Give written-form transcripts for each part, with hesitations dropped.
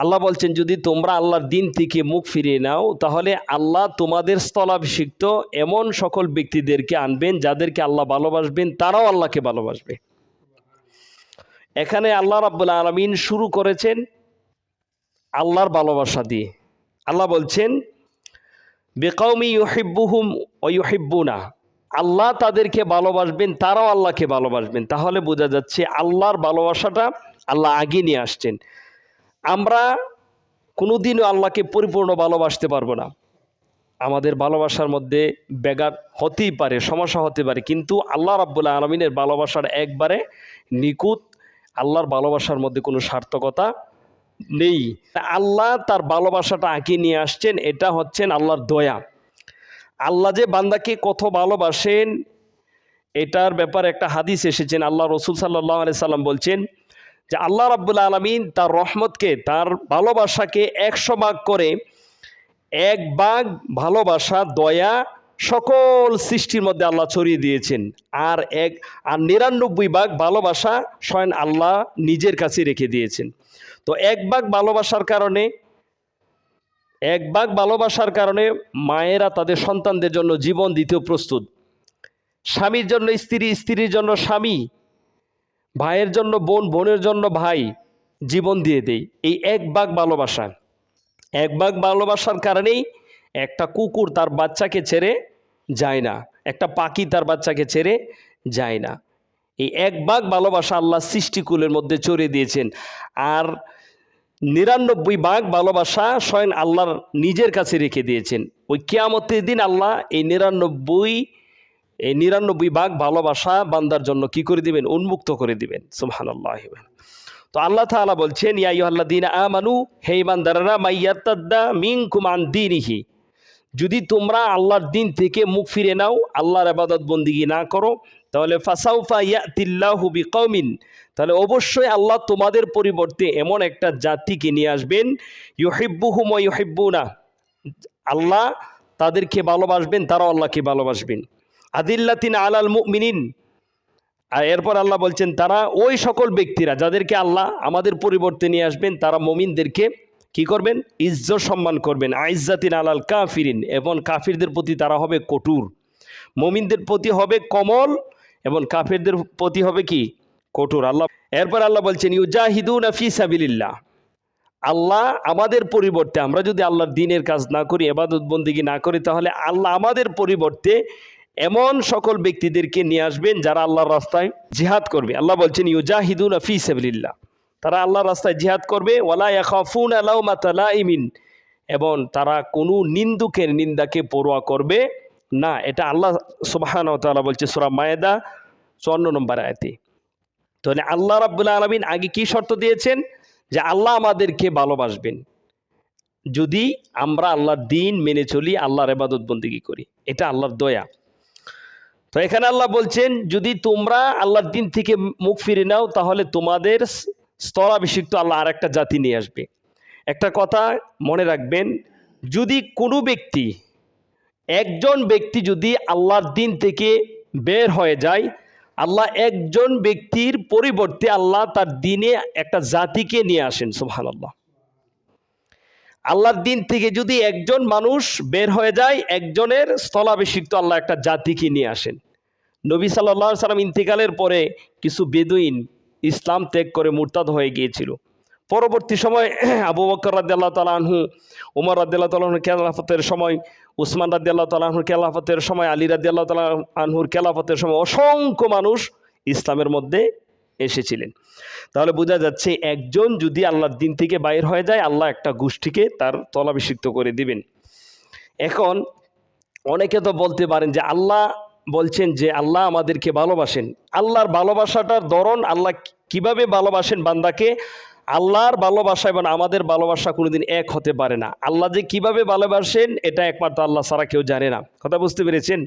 আল্লাহ বলছেন যদি তোমরা আল্লাহর দিন থেকে মুখ ফিরিয়ে নাও তাহলে আল্লাহ তোমাদের স্থলাভিষিক্ত এমন সকল ব্যক্তিদেরকে আনবেন যাদেরকে আল্লাহ ভালোবাসবেন, তারাও আল্লাহকে ভালোবাসবে। এখানে আল্লাহ রাব্বুল আলামিন শুরু করেছেন আল্লাহর ভালোবাসা দিয়ে। আল্লাহ বলছেন বিকাউমি ইউহিব্বুহুম ওয়া ইউহিব্বুনা, আল্লাহ তাদেরকে ভালোবাসবেন, তারাও আল্লাহকে ভালোবাসবেন। তাহলে বোঝা যাচ্ছে আল্লাহর ভালোবাসাটা আল্লাহ আগে নিয়ে আসছেন। আমরা কোনোদিনও আল্লাহকে পরিপূর্ণ ভালোবাসতে পারবো না। আমাদের ভালোবাসার মধ্যে ব্যাঘাত হতেই পারে, সমস্যা হতে পারে, কিন্তু আল্লাহ রাব্বুল আলামিনের ভালোবাসার একবারে নিখুঁত। আল্লাহর ভালোবাসার মধ্যে কোনো সার্থকতা নেই। আল্লাহ তার ভালোবাসাটা আগে নিয়ে আসছেন, এটা হচ্ছেন আল্লাহর দয়া। আল্লাহ যে বান্দাকে কত ভালোবাসেন এটার ব্যাপারে একটা হাদিস এসেছেন। আল্লাহ রসুল সাল্লাল্লাহু আলাইহি সাল্লাম বলছেন যে আল্লাহ রাব্বুল আলামিন তার রহমতকে, তার ভালোবাসাকে 100 ভাগ করে 1 ভাগ ভালোবাসা, দয়া সকল সৃষ্টির মধ্যে আল্লাহ ছড়িয়ে দিয়েছেন। আর 99 ভাগ ভালোবাসা স্বয়ং আল্লাহ নিজের কাছে রেখে দিয়েছেন। তো 1 ভাগ ভালোবাসার কারণে, 1 ভাগ ভালোবাসার কারণে মায়েরা তাদের সন্তানদের জন্য জীবন দিতেও প্রস্তুত। স্বামীর জন্য স্ত্রী, স্ত্রীর জন্য স্বামী, ভাইয়ের জন্য বোন, বোনের জন্য ভাই জীবন দিয়ে দেয়। এই 1 ভাগ ভালোবাসা, 1 ভাগ ভালোবাসার কারণেই একটা কুকুর তার বাচ্চাকে ছেড়ে যায় না, একটা পাখি তার বাচ্চাকে ছেড়ে যায় না। এই 1 ভাগ ভালোবাসা আল্লাহ সৃষ্টিকুলের মধ্যে ছড়িয়ে দিয়েছেন। আর 99 ভাগ ভালোবাসা স্বয়ং আল্লাহর নিজের কাছে রেখে দিয়েছেন। ওই কিয়ামতের দিন আল্লাহ এই 99 ভাগ ভালোবাসা বান্দার জন্য কি করে দিবেন? উন্মুক্ত করে দিবেন। সুবহানাল্লাহ। তো আল্লাহ তাআলা বলছেন ইয়া আইয়ুহাল্লাযীনা আমানু, হে ঈমানদাররা, মাইয়ারতাদ্দা মিনকুম আন দীনিহি, যদি তোমরা আল্লাহর দিন থেকে মুখ ফিরে নাও, আল্লাহর ইবাদত বন্দেগী না করো, তাহলে ফাসাউফা ইয়াতিল্লাহু বিকওমিন, তাহলে অবশ্যই আল্লাহ তোমাদের পরিবর্তে এমন একটা জাতিকে নিয়ে আসবেন, ইউহিব্বুহুম ওয়া ইউহিব্বুনা, আল্লাহ তাদেরকে ভালোবাসবেন, তারাও আল্লাহকে ভালোবাসবেন। আদিল্লাতিন আলাল মুমিনিন, আর এরপর আল্লাহ বলছেন তারা ওই সকল ব্যক্তিরা যাদেরকে আল্লাহ আমাদের পরিবর্তে নিয়ে আসবেন, তারা মুমিনদেরকে কি করবেন? ইজ্জত সম্মান করবেন। আইজ্জাতিন আলাল কাফিরিন, এবং কাফিরদের প্রতি তারা হবে কঠোর। মুমিনদের প্রতি হবে কোমল এবং কাফিরদের প্রতি হবে কি? কঠোর। আল্লাহ এরপর আল্লাহ বলছেন ইউজাহিদুনা ফি সাবিলিল্লাহ, আল্লাহ আমাদের পরিবর্তে, আমরা যদি আল্লাহর দ্বীনের কাজ না করি, ইবাদত বন্দেগী না করি, তাহলে আল্লাহ আমাদের পরিবর্তে এমন সকল ব্যক্তিদেরকে নিয়ে আসবেন যারা আল্লাহর রাস্তায় জিহাদ করবে। আল্লাহ বলছেন ইউজাহিদুনা ফি সাবিলিল্লাহ, তারা আল্লাহর রাস্তায় জিহাদ করবে। ওয়ালা ইয়াখাফুনা লাউমাতা লাইমিন, এবং তারা কোনো নিন্দুকের নিন্দাকে পরোয়া করবে না। এটা আল্লাহ সুবহানাহু ওয়া তাআলা বলছে সূরা মায়েদা 54 নম্বর আয়াতে। তাহলে আল্লাহ রাব্বুল আলামিন আগে কি শর্ত দিয়েছেন? যে আল্লাহ আমাদেরকে ভালোবাসবেন যদি আমরা আল্লাহর দ্বীন মেনে চলি, আল্লাহর ইবাদত বন্দেগী করি। এটা আল্লাহর দয়া। তো এখানে আল্লাহ বলছেন যদি তোমরা আল্লাহর দ্বীন থেকে মুখ ফিরে নাও, তাহলে তোমাদের স্থলাভিষিক্ত আল্লাহ আর একটা জাতি নিয়ে আসবে। একটা কথা মনে রাখবেন, যদি কোনো ব্যক্তি, একজন ব্যক্তি যদি আল্লাহর দ্বীন থেকে বের হয়ে যায়, আল্লাহ একজন ব্যক্তির পরিবর্তে আল্লাহ তার দ্বীনে একটা জাতিকে নিয়ে আসেন। সুবহানাল্লাহ। আল্লাহর দ্বীন থেকে যদি একজন মানুষ বের হয়ে যায়, একজনের স্থলাভিষিক্ত আল্লাহ একটা জাতিকে নিয়ে আসেন। নবী সাল্লাল্লাহু আলাইহি সাল্লাম ইন্তেকালের পরে কিছু বেদুইন ইসলাম ত্যাগ করে মুরতাদ হয়ে গিয়েছিল। পরবর্তী সময় আবু বকর রাদিয়াল্লাহু তাআলা আনহু, ওমর রাদিয়াল্লাহু তাআলা আনহুর খেলাফতের সময়, উসমান রাদিয়াল্লাহু তাআলা আনহুর খেলাফতের সময়, আলী রাদিয়াল্লাহু তাআলা আনহুর খেলাফতের সময় অসংখ্য মানুষ ইসলামের মধ্যে এসেছিলেন। তাহলে বোঝা যাচ্ছে একজন যদি আল্লাহর দ্বীন থেকে বাইর হয়ে যায়, আল্লাহ একটা গোষ্ঠীকে তার স্থলাভিষিক্ত করে দিবেন। এখন অনেকে তো বলতে পারেন যে আল্লাহ বলছেন যে আল্লাহ আমাদেরকে ভালোবাসেন। আল্লাহর ভালোবাসাটার ধরন, আল্লাহ কিভাবে ভালোবাসেন বান্দাকে, আল্লাহর ভালোবাসা এবং আমাদের ভালোবাসা কোনোদিন এক হতে পারে না। আল্লাহ যে কিভাবে ভালোবাসেন এটা একমাত্র আল্লাহ ছাড়া কেউ জানে না। কথা বুঝতে পেরেছেন?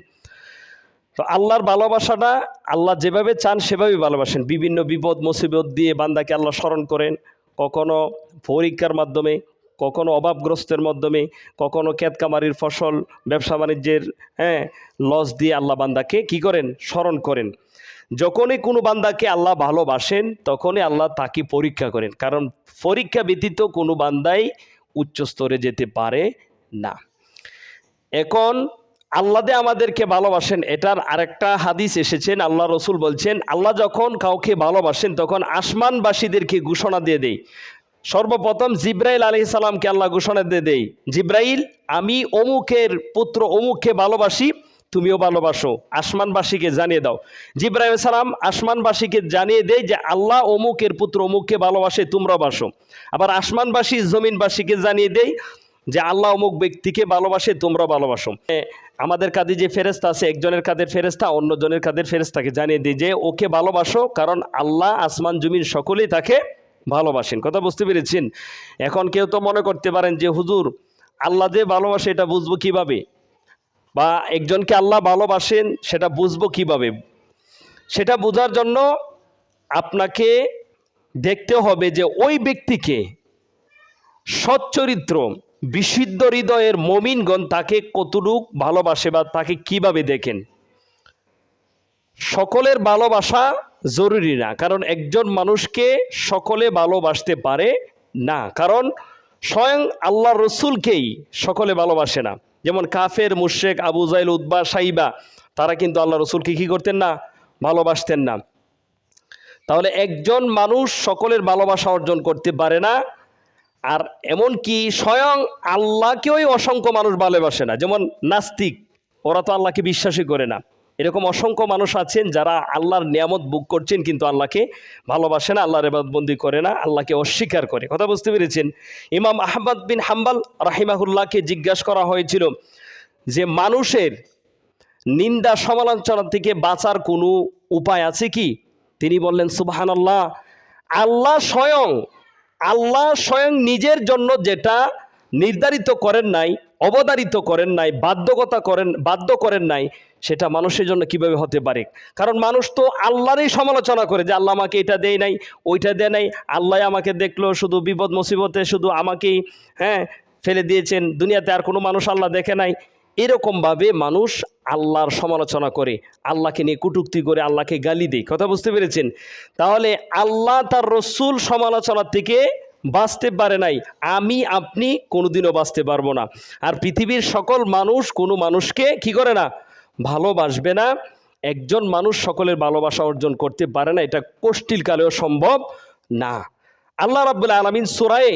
তো আল্লাহর ভালোবাসাটা আল্লাহ যেভাবে চান সেভাবেই ভালোবাসেন। বিভিন্ন বিপদ মুসিবত দিয়ে বান্দাকে আল্লাহ স্মরণ করেন, কখনো পরীক্ষার মাধ্যমে, কখনো অভাবগ্রস্তের মাধ্যমে, কখনো ক্ষেতকামারির ফসল, ব্যবসা বাণিজ্যের লস দিয়ে আল্লাহ বান্দাকে কি করেন? স্মরণ করেন। যখনই কোনো বান্দাকে আল্লাহ ভালোবাসেন তখনই আল্লাহ তাকে পরীক্ষা করেন, কারণ পরীক্ষা ব্যতীত কোনো বান্দাই উচ্চ স্তরে যেতে পারে না। এখন আল্লাহ যে আমাদেরকে ভালোবাসেন এটার আরেকটা হাদিস এসেছেন, আল্লাহ রসুল বলছেন আল্লাহ যখন কাউকে ভালোবাসেন তখন আসমানবাসীদেরকে ঘোষণা দিয়ে দেয়। সর্বপ্রথম জিব্রাইল আলাইহিস সালামকে আল্লাহ ঘোষণা দিয়ে দেয়, জিব্রাইল আমি অমুকের পুত্র অমুককে ভালোবাসি, তুমিও ভালোবাসো, আসমানবাসীকে জানিয়ে দাও। জিব্রাইল সালাম আসমানবাসীকে জানিয়ে দেয় যে আল্লাহ অমুকের পুত্র অমুককে ভালোবাসে, তোমরা বাসো। আবার আসমানবাসী জমিনবাসীকে জানিয়ে দেয় যে আল্লাহ অমুক ব্যক্তিকে ভালোবাসে, তোমরা ভালোবাসো। আমাদের কাঁধে যে ফেরেস্তা আছে, একজনের কাঁধের ফেরেস্তা অন্যজনের কাঁধের ফেরেস্তাকে জানিয়ে দেয় যে ওকে ভালোবাসো, কারণ আল্লাহ আসমান জমিন সকলেই তাকে ভালোবাসেন। কথা বুঝতে পেরেছেন? এখন কেউ তো মনে করতে পারেন যে হুজুর আল্লাহ যে ভালোবাসে এটা বুঝবো কিভাবে, বা একজনকে আল্লাহ ভালোবাসেন সেটা বুঝবো কিভাবে? সেটা বোঝার জন্য আপনাকে দেখতে হবে যে ওই ব্যক্তিকে সচ্চরিত্র বিশুদ্ধ হৃদয়ের মুমিনগণ তাকে কতটুক ভালোবাসে বা তাকে কিভাবে দেখেন। সকলের ভালোবাসা জরুরি না, কারণ একজন মানুষকে সকলে ভালোবাসতে পারে না, কারণ স্বয়ং আল্লাহ রসুলকেই সকলে ভালোবাসে না। যেমন কাফের, মুশরিক, আবু জাইল, উতবা, সাইবা, তারা কিন্তু আল্লাহ রসুলকে কি করতেন না? ভালোবাসতেন না। তাহলে একজন মানুষ সকলের ভালোবাসা অর্জন করতে পারে না, আর এমনকি স্বয়ং আল্লাহকেও অসংখ্য মানুষ ভালোবাসে না। যেমন নাস্তিক, ওরা তো আল্লাহকে বিশ্বাসই করে না। এরকম অসংখ্য মানুষ আছেন যারা আল্লাহর নিয়ামত ভোগ করছেন কিন্তু আল্লাহকে ভালোবাসে না, আল্লাহর ইবাদতবন্দি করে না, আল্লাহকে অস্বীকার করে। কথা বুঝতে পেরেছেন? ইমাম আহমদ বিন হাম্বল রাহিমাহুল্লাহকে জিজ্ঞাসা করা হয়েছিল যে মানুষের নিন্দা সমালোচনা থেকে বাঁচার কোনো উপায় আছে কি? তিনি বললেন সুবহানাল্লাহ, আল্লাহ স্বয়ং নিজের জন্য যেটা নির্ধারিত করেন নাই, অবধারিত করেন নাই, বাধ্য করেন নাই, সেটা মানুষের জন্য কিভাবে হতে পারে? কারণ মানুষ তো আল্লাহরই সমালোচনা করে যে আল্লাহ আমাকে এটা দেয় নাই, ওইটা দেয় নাই, আল্লাহ আমাকে দেখলো শুধু বিপদ মুসিবতে শুধু আমাকেই ফেলে দিয়েছেন, দুনিয়াতে আর কোনো মানুষ আল্লাহ দেখে নাই। এরকমভাবে মানুষ আল্লাহর সমালোচনা করে, আল্লাহকে নিয়ে কটূক্তি করে, আল্লাহকে গালি দেয়। কথা বুঝতে পেরেছেন? তাহলে আল্লাহ তার রসুল সমালোচনা থেকে বাঁচতে পারে নাই, আমি আপনি কোনোদিনও বাঁচতে পারবো না। আর পৃথিবীর সকল মানুষ কোনো মানুষকে কি করে না? ভালোবাসবে না। একজন মানুষ সকলের ভালোবাসা অর্জন করতে পারে না, এটা কষ্টিল কালেও সম্ভব না। আল্লাহ রাব্বুল আলামিন সূরায়ে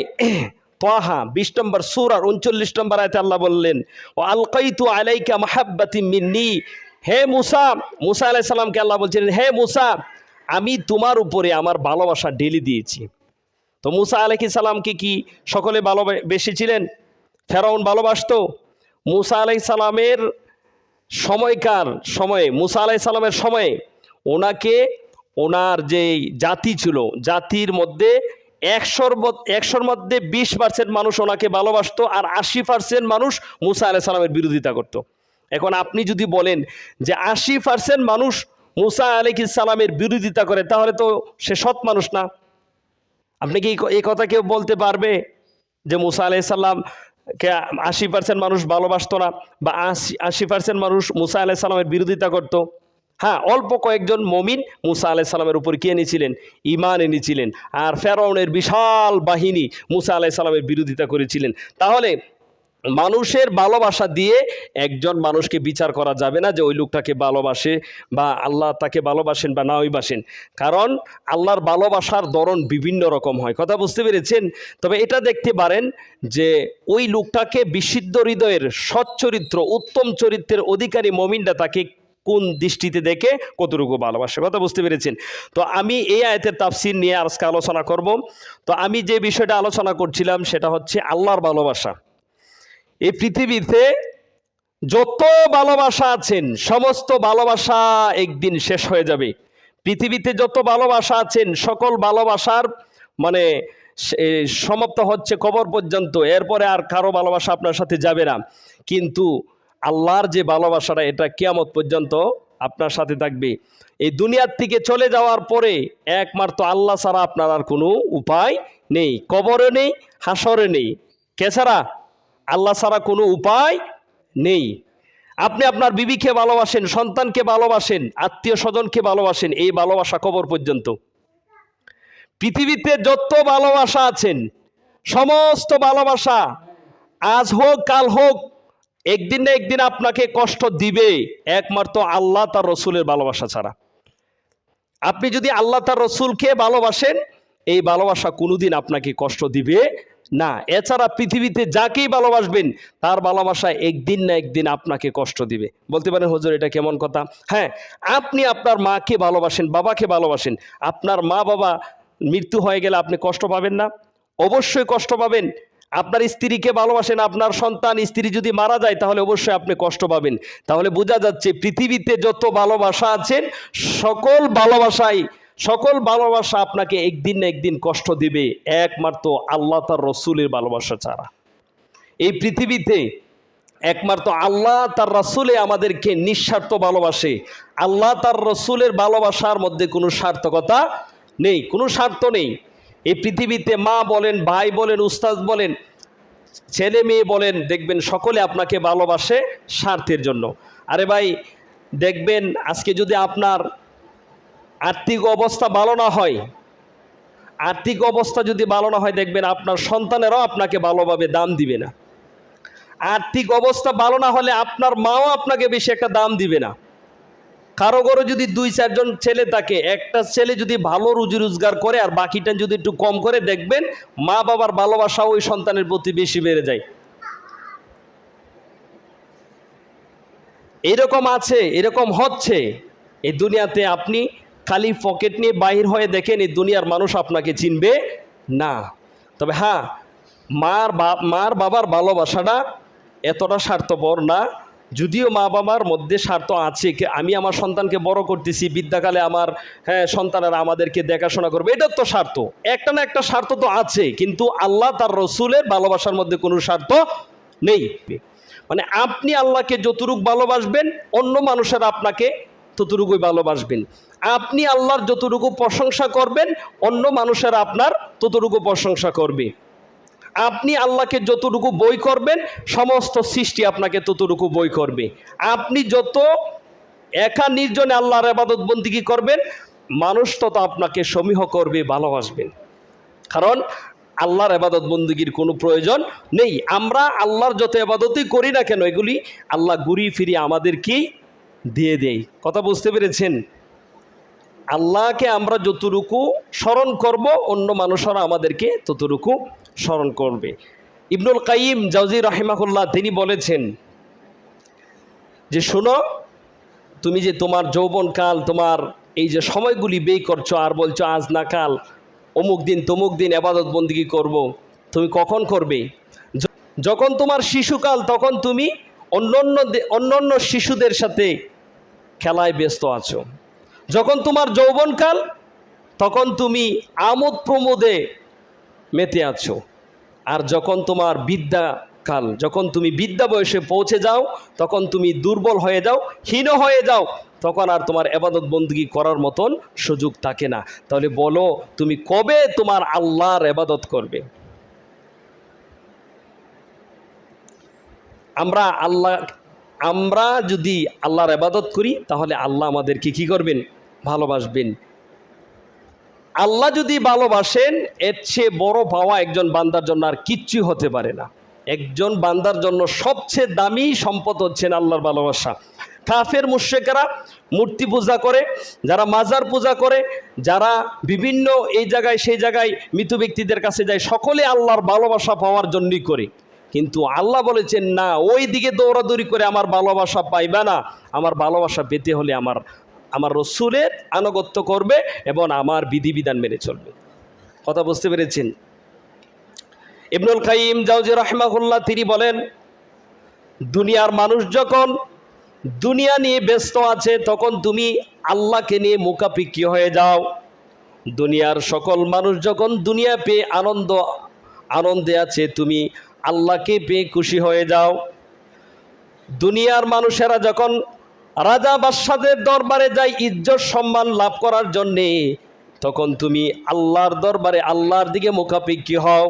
তাহা 20 নম্বর সূরার 39 নম্বর আয়াতে আল্লাহ বললেন, ও আলকাইতু আলাইকা মাহাব্বাতি মিন্নি, হে মুসা, মুসা আলাইহিস সালামকে আল্লাহ বলছিলেন, হে মুসা আমি তোমার উপরে আমার ভালোবাসা ঢেলে দিয়েছি। তো মুসা আলাইহিস সালামকে কি সকলে ভালোবেসেছিলেন? ফেরাউন ভালোবাসতো? মুসা আলাইহিস সালামের মুসা আলাইহিস সালামের সময়ে ওনার যে জাতি ছিল, জাতির মধ্যে 100-র মধ্যে 20% মানুষ ওনাকে ভালোবাসতো, আর 80% মানুষ মুসা আলাইহিস সালামের বিরোধিতা করত। এখন আপনি যদি বলেন যে 80% মানুষ মুসা আলাইহিস সালামের বিরোধিতা করে, তাহলে তো সে সৎ মানুষ না। আপনি কি এই কথা কেউ বলতে পারবে যে মুসা আলাইহিস সালামকে 80% মানুষ ভালোবাসতো না, বা 80% মানুষ মুসা আলাইহিস সালামের বিরোধিতা করত? হ্যাঁ, অল্প কয়েকজন মুমিন মুসা আলাইহিস সালামের উপর কি এনেছিলেন? ঈমান এনেছিলেন। আর ফেরাউনের বিশাল বাহিনী মুসা আলাইহিস সালামের বিরোধিতা করেছিলেন। তাহলে মানুষের ভালোবাসা দিয়ে একজন মানুষকে বিচার করা যাবে না যে ওই লোকটাকে ভালোবাসে বা আল্লাহ তাকে ভালোবাসেন বা নাওই বাসেন, কারণ আল্লাহর ভালোবাসার ধরন বিভিন্ন রকম হয়। কথা বুঝতে পেরেছেন? তবে এটা দেখতে পারেন যে ওই লোকটাকে বিশুদ্ধ হৃদয়ের, সচ্চরিত্র, উত্তম চরিত্রের অধিকারী মুমিনটা তাকে কোন দৃষ্টিতে দেখে কতটুকু ভালোবাসে। কথা বুঝতে পেরেছেন? তো আমি এই আয়াতের তাফসীর নিয়ে আজকে আলোচনা করব। তো আমি যে বিষয়টা আলোচনা করছিলাম সেটা হচ্ছে আল্লাহর ভালোবাসা। এই পৃথিবীতে যত ভালোবাসা আছেন সমস্ত ভালোবাসা একদিন শেষ হয়ে যাবে। পৃথিবীতে যত ভালোবাসা আছেন সকল ভালোবাসার সমাপ্ত হচ্ছে কবর পর্যন্ত, এরপরে আর কারো ভালোবাসা আপনার সাথে যাবে না। কিন্তু আল্লাহর যে ভালোবাসাটা, এটা কিয়ামত পর্যন্ত আপনার সাথে থাকবে। এই দুনিয়ার থেকে চলে যাওয়ার পরে একমাত্র আল্লাহ ছাড়া আপনার আর কোনো উপায় নেই, কবরে নেই, হাসরে নেই, কে ছাড়া? আল্লাহ ছাড়া কোনো উপায় নেই। আপনি আপনার বিবিকে ভালোবাসেন, সন্তানকে ভালোবাসেন, আত্মীয় স্বজনকে ভালোবাসেন, এই ভালোবাসা কবর পর্যন্ত। পৃথিবীতে যত ভালোবাসা আছেন সমস্ত ভালোবাসা আজ হোক কাল হোক একদিন না একদিন আপনাকে কষ্ট দিবে, একমাত্র আল্লাহ তার রসুলের ভালোবাসা ছাড়া। আপনি যদি আল্লাহ তার রসুলকে ভালোবাসেন, এই ভালোবাসা কোনোদিন আপনাকে কষ্ট দিবে না। এছাড়া পৃথিবীতে যাকেই ভালোবাসবেন তার ভালোবাসা একদিন না একদিন আপনাকে কষ্ট দিবে। বলতে পারেন হুজুর এটা কেমন কথা? হ্যাঁ, আপনি আপনার মাকে ভালোবাসেন, বাবাকে ভালোবাসেন, আপনার মা বাবা মৃত্যু হয়ে গেলে আপনি কষ্ট পাবেন না? অবশ্যই কষ্ট পাবেন। আপনার স্ত্রীকে ভালোবাসেন, আপনার সন্তান স্ত্রী যদি মারা যায় তাহলে অবশ্যই আপনি কষ্ট পাবেন। তাহলে বোঝা যাচ্ছে পৃথিবীতে যত ভালোবাসা আছেন সকল ভালোবাসা আপনাকে একদিন না একদিন কষ্ট দিবে, একমাত্র আল্লাহ তার রসুলের ভালোবাসা ছাড়া। এই পৃথিবীতে একমাত্র আল্লাহ তার রসুলে আমাদেরকে নিঃস্বার্থ ভালোবাসে। আল্লাহ তার রসুলের ভালোবাসার মধ্যে কোনো স্বার্থকতা নেই, কোনো স্বার্থ নেই। এই পৃথিবীতে মা বলেন, ভাই বলেন, উস্তাদ বলেন, ছেলে মেয়ে বলেন, দেখবেন সকলে আপনাকে ভালোবাসে স্বার্থের জন্য। আরে ভাই দেখবেন আজকে যদি আপনার আর্থিক অবস্থা ভালো না হয়, দেখবেন আপনার সন্তানেরাও আপনাকে ভালোভাবে দাম দিবে না। আর্থিক অবস্থা ভালো না হলে আপনার মাও আপনাকে বেশি একটা দাম দিবে না। কারো ঘরে যদি 2-4 জন ছেলে থাকে, একটা ছেলে যদি ভালো রুজি রোজগার করে আর বাকিটা যদি একটু কম করে, দেখবেন মা বাবার ভালোবাসা ওই সন্তানের প্রতি বেশি বেড়ে যায়। এরকম আছে, এরকম হচ্ছে এই দুনিয়াতে। আপনি খালি পকেট নিয়ে বাহির হয়ে দেখেন, এই দুনিয়ার মানুষ আপনাকে চিনবে না। তবে হ্যাঁ, মার বাবার ভালোবাসাটা এতটা স্বার্থপর না। যদিও মা বাবার মধ্যে স্বার্থ আছে, আমি আমার সন্তানকে বড় করতেছি, বিদ্যাকালে আমার সন্তানেরা আমাদেরকে দেখাশোনা করবে, এটার তো স্বার্থ, একটা না একটা স্বার্থ তো আছে। কিন্তু আল্লাহ তার রসুলের ভালোবাসার মধ্যে কোনো স্বার্থ নেই। মানে আপনি আল্লাহকে যতটুকু ভালোবাসবেন, অন্য মানুষেরা আপনাকে ততটুকুই ভালোবাসবেন। আপনি আল্লাহর যতটুকু প্রশংসা করবেন, অন্য মানুষেরা আপনার ততটুকু প্রশংসা করবে। আপনি আল্লাহকে যতটুকু বই করবেন, সমস্ত সৃষ্টি আপনাকে ততটুকু বই করবে। আপনি যত একা নির্জনে আল্লাহর ইবাদত বন্দেগী করবেন, মানুষ তত আপনাকে সমীহ করবে, ভালোবাসবেন। কারণ আল্লাহর ইবাদত বন্দেগীর কোনো প্রয়োজন নেই। আমরা আল্লাহর যত ইবাদতই করি না কেন, এগুলি আল্লাহ ঘুরিয়ে ফিরিয়ে আমাদেরকেই দিয়ে দেয়। কথা বুঝতে পেরেছেন? আল্লাহকে আমরা যতটুকু স্মরণ করব, অন্য মানুষরা আমাদেরকে ততটুকু স্মরণ করবে। ইবনুল কাইয়িম জাওজি রাহিমাহুল্লাহ তিনি বলেছেন যে শোনো, তুমি যে তোমার যৌবনকাল, তোমার এই যে সময়গুলি ব্যয় করছো আর বলছো আজ না কাল অমুক দিন তমুক দিন ইবাদত বন্দেগী করব, তুমি কখন করবে? যখন তোমার শিশুকাল তখন তুমি অন্যান্য শিশুদের সাথে খেলায় ব্যস্ত আছো। যখন তোমার যৌবনকাল তখন তুমি আমোদ প্রমোদে মেতে আছো। আর যখন তোমার বিদ্যাকাল, যখন তুমি বিদ্যা বয়সে পৌঁছে যাও, তখন তুমি দুর্বল হয়ে যাও, হীন হয়ে যাও, তখন আর তোমার ইবাদত বন্দেগী করার মতন সুযোগ থাকে না। তাহলে বলো তুমি কবে তোমার আল্লাহর ইবাদত করবে? আমরা যদি আল্লাহর ইবাদত করি তাহলে আল্লাহ আমাদেরকে কি করবেন? ভালোবাসবেন। আল্লাহ যদি ভালোবাসেন, এর চেয়ে বড় পাওয়া একজন বান্দার জন্য আর কিচ্ছু হতে পারে না। একজন বান্দার জন্য সবচেয়ে দামি সম্পদ হচ্ছেন আল্লাহর ভালোবাসা। কাফের মুশরিকরা মূর্তি পূজা করে, যারা মাজার পূজা করে, যারা বিভিন্ন এই জায়গায় সেই জায়গায় মৃত ব্যক্তিদের কাছে যায়, সকলে আল্লাহর ভালোবাসা পাওয়ার জন্যই করে। কিন্তু আল্লাহ বলেছেন না, ওই দিকে দৌড়াদৌড়ি করে আমার ভালোবাসা পাইবা না। আমার ভালোবাসা পেতে হলে আমার রসুলের আনুগত্য করবে এবং আমার বিধিবিধান মেনে চলবে। কথা বুঝতে পেরেছেন? ইবনুল কাইয়িম জাওজি রাহিমাহুল্লাহ তিনি বলেন, দুনিয়ার মানুষ যখন দুনিয়া নিয়ে ব্যস্ত আছে, তখন তুমি আল্লাহকে নিয়ে মুখাপেক্ষী হয়ে যাও। দুনিয়ার সকল মানুষ যখন দুনিয়া পেয়ে আনন্দে আছে, তুমি আল্লাহকে পেয়ে খুশি হয়ে যাও। দুনিয়ার মানুষেরা যখন রাজা বাদশাদের দরবারে যায় ইজ্জত সম্মান লাভ করার জন্যে, তখন তুমি আল্লাহর দরবারে আল্লাহর দিকে মুখাপেক্ষী হও।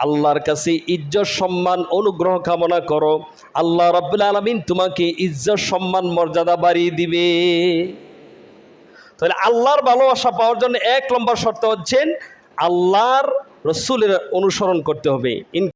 আল্লাহর কাছে ইজ্জত সম্মান অনুগ্রহ কামনা করো, আল্লাহ রাব্বুল আলামিন তোমাকে ইজ্জত সম্মান মর্যাদা বাড়িয়ে দিবে। তাহলে আল্লাহর ভালোবাসা পাওয়ার জন্য 1 নম্বর শর্ত হচ্ছেন আল্লাহর রসুলের অনুসরণ করতে হবে।